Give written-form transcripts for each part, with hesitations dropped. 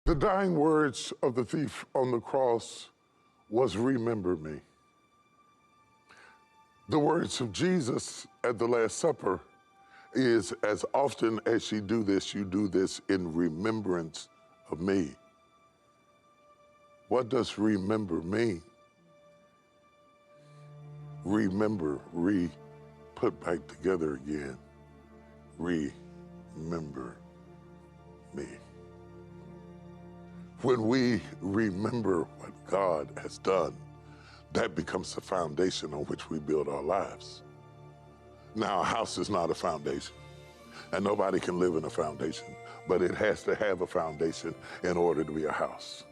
The dying words of the thief on the cross was, "Remember me." The words of Jesus at the Last Supper is, "As often as you do this in remembrance of me." What does remember mean? Remember, put back together again. Remember me. When we remember what God has done, that becomes the foundation on which we build our lives. Now, a house is not a foundation, and nobody can live in a foundation, but it has to have a foundation in order to be a house.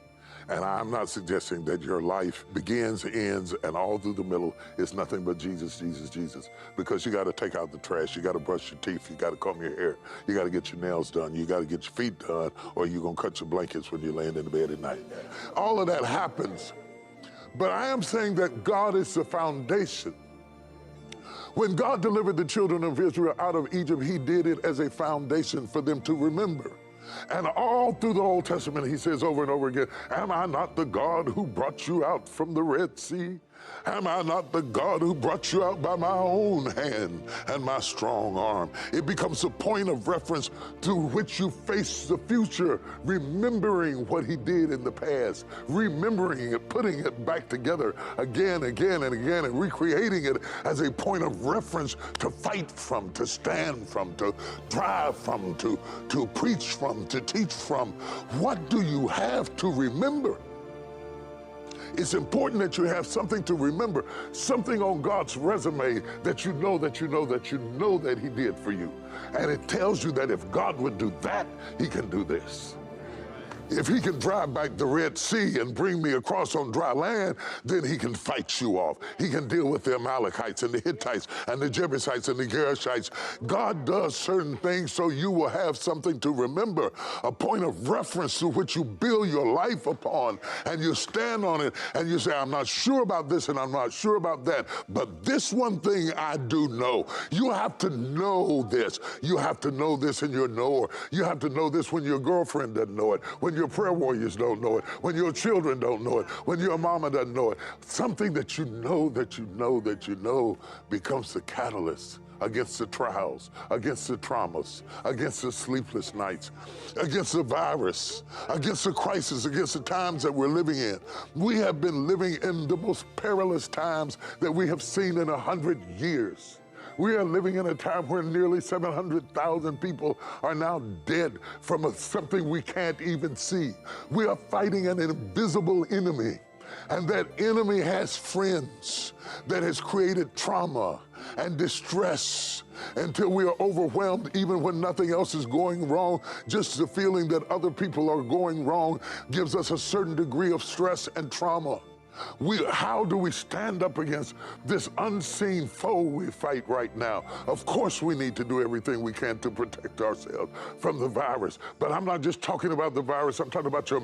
And I'm not suggesting that your life begins, ends, and all through the middle is nothing but Jesus, Jesus, Jesus. Because you got to take out the trash, you got to brush your teeth, you got to comb your hair, you got to get your nails done, you got to get your feet done, or you're going to cut your blankets when you're laying in the bed at night. All of that happens. But I am saying that God is the foundation. When God delivered the children of Israel out of Egypt, he did it as a foundation for them to remember. And all through the Old Testament, he says over and over again, "Am I not the God who brought you out from the Red Sea? Am I not the God who brought you out by my own hand and my strong arm?" It becomes a point of reference to which you face the future, remembering what he did in the past, remembering it, putting it back together again, again, and again, and recreating it as a point of reference to fight from, to stand from, to drive from, to preach from, to teach from. What do you have to remember? It's important that you have something to remember, something on God's resume that you know that he did for you. And it tells you that if God would do that, he can do this. If he can drive back the Red Sea and bring me across on dry land, then he can fight you off. He can deal with the Amalekites and the Hittites and the Jebusites and the Gerishites. God does certain things so you will have something to remember, a point of reference to which you build your life upon, and you stand on it and you say, "I'm not sure about this and I'm not sure about that, but this one thing I do know." You have to know this. You have to know this in your knower. You have to know this when your girlfriend doesn't know it, when your prayer warriors don't know it, when your children don't know it, when your mama doesn't know it. Something that you know becomes the catalyst against the trials, against the traumas, against the sleepless nights, against the virus, against the crisis, against the times that we're living in. We have been living in the most perilous times that we have seen in 100 years. We are living in a time where nearly 700,000 people are now dead from something we can't even see. We are fighting an invisible enemy, and that enemy has friends that has created trauma and distress until we are overwhelmed even when nothing else is going wrong. Just the feeling that other people are going wrong gives us a certain degree of stress and trauma. How do we stand up against this unseen foe we fight right now? Of course we need to do everything we can to protect ourselves from the virus. But I'm not just talking about the virus, I'm talking about your